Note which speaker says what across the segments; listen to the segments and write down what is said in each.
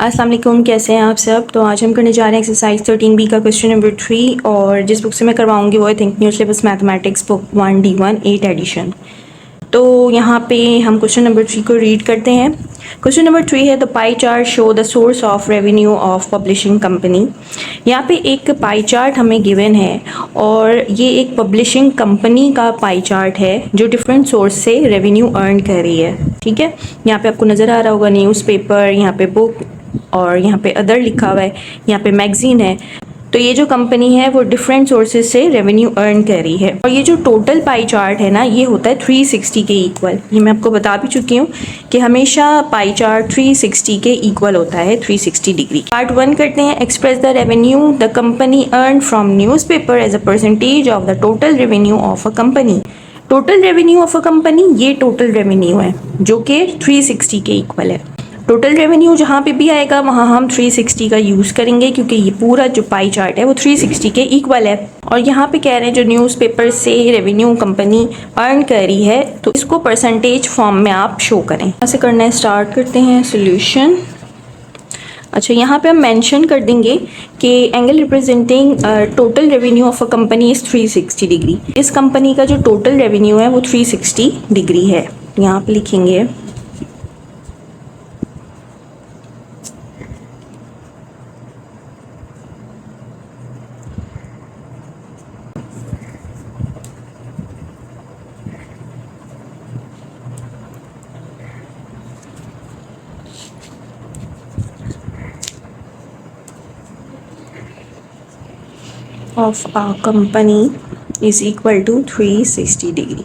Speaker 1: अस्सलाम वालेकुम, कैसे हैं आप सब। तो आज हम करने जा रहे हैं एक्सरसाइज 13B का क्वेश्चन नंबर 3 और जिस बुक से मैं करवाऊंगी वो है think new syllabus mathematics book 1D1 8 edition. तो यहाँ पे हम क्वेश्चन नंबर 3 को रीड करते हैं। क्वेश्चन नंबर 3 है the pie chart show the source of revenue of publishing company. यहाँ पे एक पाई चार्ट हमें गिवन है और ये एक पब्लिशिंग कंपनी का पाई चार्ट है जो डिफरेंट सोर्स से रेवेन्यू अर्न कर रही है। ठीक है, यहाँ पे आपको नज़र आ रहा होगा न्यूज़पेपर, यहाँ पे बुक और यहाँ पे अदर लिखा हुआ है, यहाँ पे मैगजीन है। तो ये जो कंपनी है वो डिफरेंट सोर्सेज से रेवेन्यू अर्न कर रही है और ये जो टोटल पाई चार्ट है ना ये होता है 360 के इक्वल। ये मैं आपको बता भी चुकी हूँ कि हमेशा पाई चार्ट 360 के इक्वल होता है, 360 डिग्री। पार्ट 1 करते हैं। Express the revenue the company earn from newspaper as a percentage of the total revenue of a company. Total revenue of a company ये टोटल रेवेन्यू है जो कि 360 के इक्वल है। टोटल रेवेन्यू जहाँ पे भी आएगा वहाँ हम 360 का यूज़ करेंगे क्योंकि ये पूरा जो पाई चार्ट है वो 360 के इक्वल है। और यहाँ पे कह रहे हैं जो न्यूज़पेपर से रेवेन्यू कंपनी अर्न कर रही है तो इसको परसेंटेज फॉर्म में आप शो करें। ऐसे करना है, स्टार्ट करते हैं सोल्यूशन। अच्छा, यहाँ पे हम मेंशन कर देंगे कि angle representing total revenue of a company is 360 degree. इस कंपनी का जो टोटल रेवेन्यू है वो 360 डिग्री है। यहाँ पे लिखेंगे of a company is equal to 360 degree.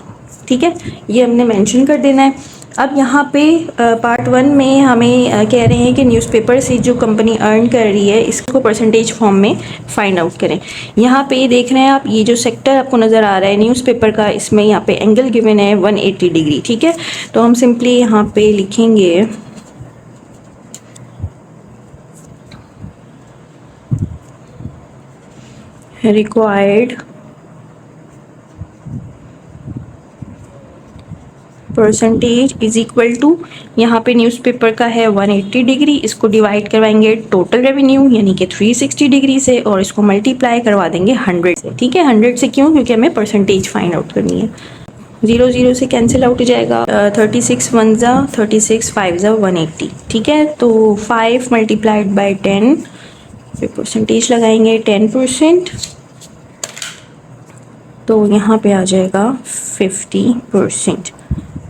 Speaker 1: ठीक है, ये हमने मेंशन कर देना है। अब यहाँ पे पार्ट 1 में हमें कह रहे हैं कि न्यूज़पेपर से जो कंपनी अर्न कर रही है इसको परसेंटेज फॉर्म में फाइंड आउट करें। यहाँ पे देख रहे हैं आप, ये जो सेक्टर आपको नज़र आ रहा है न्यूज़पेपर का, इसमें यहाँ पे एंगल गिवन है 180 डिग्री। ठीक है, तो हम सिंपली यहाँ पे लिखेंगे required percentage is equal to, यहाँ पे न्यूज़पेपर का है 180 डिग्री, इसको डिवाइड करवाएंगे टोटल रेवेन्यू यानी कि 360 डिग्री से और इसको मल्टीप्लाई करवा देंगे 100 से। ठीक है, 100 से क्यों? क्योंकि हमें परसेंटेज फाइंड आउट करनी है। 0 0 से कैंसिल आउट हो जाएगा। 36 1 जा 36 5 जा 180। ठीक है, तो 5 मल्टीप्लाइड बाई 10 फिर परसेंटेज लगाएंगे 10%, तो यहाँ पे आ जाएगा 50%।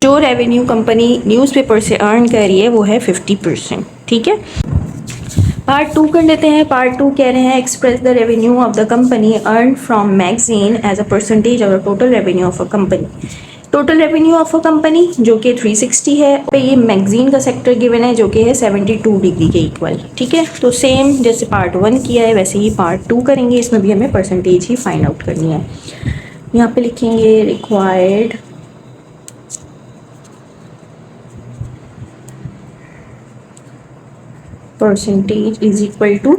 Speaker 1: जो रेवेन्यू कंपनी न्यूज़पेपर से अर्न कर रही है वो है 50%। ठीक है, पार्ट 2 कर लेते हैं। पार्ट 2 कह रहे हैं express the revenue of the company earn from magazine as a percentage of the total revenue of a company. Total revenue of a company जो कि 360 है, पे ये मैगजीन का सेक्टर गिवन है जो कि है 72 डिग्री के इक्वल। ठीक है, तो सेम जैसे पार्ट 1 किया है वैसे ही पार्ट 2 करेंगे, इसमें भी हमें परसेंटेज ही फाइंड आउट करनी है। यहाँ पे लिखेंगे required percentage is equal to,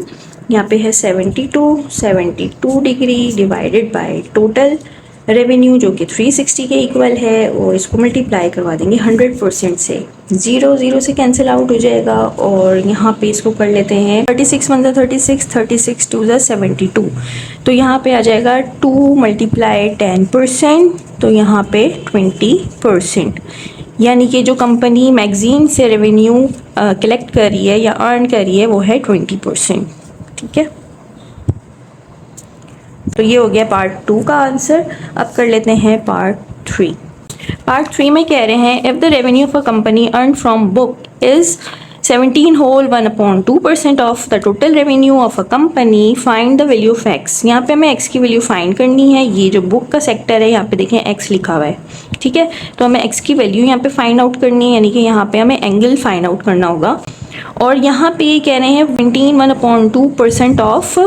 Speaker 1: यहाँ पे है 72 degree divided by total revenue जो कि 360 के इक्वल है और इसको मल्टीप्लाई करवा देंगे 100% से। 0 0 से कैंसिल आउट हो जाएगा और यहाँ पे इसको कर लेते हैं 36 1 जा 36, 36 2 जा 72, तो यहाँ पे आ जाएगा 2 मल्टीप्लाई 10%, तो यहाँ पे 20%। यानी कि जो कंपनी मैगजीन से रेवेन्यू कलेक्ट कर रही है या अर्न कर रही है वो है 20%। ठीक है, तो ये हो गया पार्ट 2 का आंसर। अब कर लेते हैं पार्ट 3। पार्ट 3 में कह रहे हैं if the revenue of a company earn from book is 17 whole 1/2% of the total revenue of a company, find the value of x. यहाँ पे हमें एक्स की वैल्यू फाइंड करनी है। ये जो बुक का सेक्टर है यहाँ पे देखें एक्स लिखा हुआ है। ठीक है, तो हमें एक्स की वैल्यू यहाँ पे फाइंड आउट करनी है, यानी कि यहाँ पे हमें एंगल फाइंड आउट करना होगा। और यहाँ पे ये कह रहे हैं 1/2% of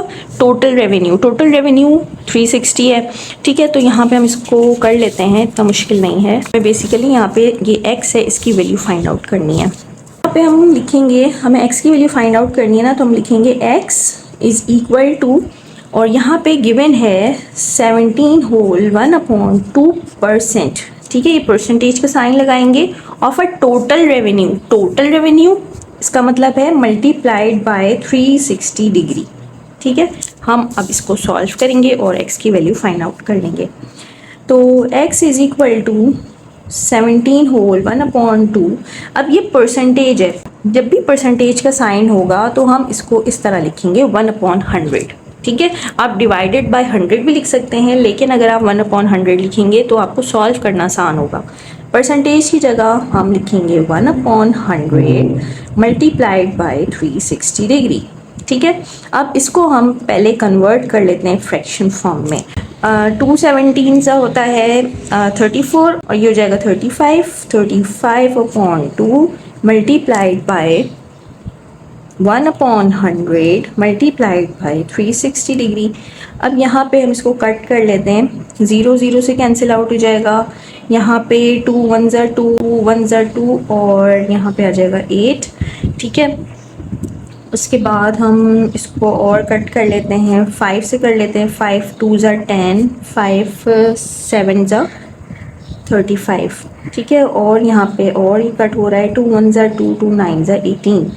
Speaker 1: total revenue. Total revenue 360 है। ठीक है, तो यहाँ पे हम इसको कर लेते हैं, इतना मुश्किल नहीं है। बेसिकली यहाँ पे ये एक्स है, इसकी वैल्यू फाइंड आउट करनी है। यहाँ पे हम लिखेंगे, हमें एक्स की वैल्यू फाइंड आउट करनी है ना, तो हम लिखेंगे एक्स इज़ इक्वल टू, और यहाँ पे गिवन है 17 होल 1/2%। ठीक है, ये परसेंटेज का साइन लगाएंगे of a total revenue. Total revenue इसका मतलब है मल्टीप्लाइड बाय 360 डिग्री। ठीक है, हम अब इसको सॉल्व करेंगे और x की वैल्यू फाइंड आउट कर लेंगे। तो x is equal to 17 whole 1/2। अब ये परसेंटेज है, जब भी परसेंटेज का साइन होगा तो हम इसको इस तरह लिखेंगे 1/100। ठीक है, आप डिवाइडेड बाय 100 भी लिख सकते हैं, लेकिन अगर आप 1/100 लिखेंगे तो आपको सॉल्व करना आसान होगा। परसेंटेज की जगह हम लिखेंगे 1/100 मल्टीप्लाइड बाय 360 डिग्री। ठीक है, अब इसको हम पहले कन्वर्ट कर लेते हैं फ्रैक्शन फॉर्म में। 217 सा होता है 34 और ये हो जाएगा 35/2 multiplied by 1/100 multiplied by 360 degree. अब यहाँ पे हम इसको कट कर लेते हैं, 0 0 से कैंसिल आउट हो जाएगा। यहाँ पे 2 1 ज़ा 2 1 ज़ा 2 और यहाँ पे आ जाएगा 8। ठीक है, उसके बाद हम इसको और कट कर लेते हैं, 5 से कर लेते हैं, 5 2 ज़ा 10 5 7 ज़ा 35। ठीक है, और यहाँ पे और ये कट हो रहा है, 2 1 ज़ा 2 2 9 ज़ा 18।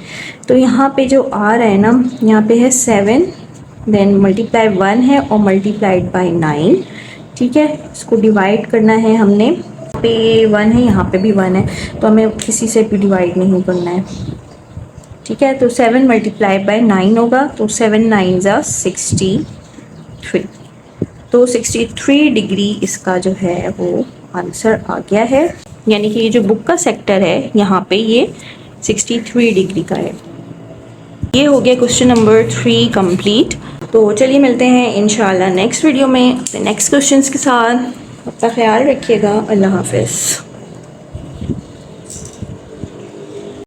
Speaker 1: तो यहाँ पे जो आ रहा है ना, यहाँ पे है 7 देन मल्टीप्लाई 1 है और मल्टीप्लाइड बाय 9। ठीक है, इसको डिवाइड करना है हमने, पे 1 है यहाँ पे भी 1 है, तो हमें किसी से भी डिवाइड नहीं करना है। ठीक है, तो 7 मल्टीप्लाई बाय 9 होगा, तो 7 9 ज़ा 63। तो 63 डिग्री इसका जो है वो आंसर आ गया है, यानी कि ये जो बुक का सेक्टर है यहाँ पे ये 63 डिग्री का है। ये हो गया क्वेश्चन नंबर 3 कंप्लीट। तो चलिए मिलते हैं इंशाल्लाह नेक्स्ट वीडियो में नेक्स्ट क्वेश्चंस के साथ। अपना ख्याल रखिएगा। अल्लाह हाफिज़।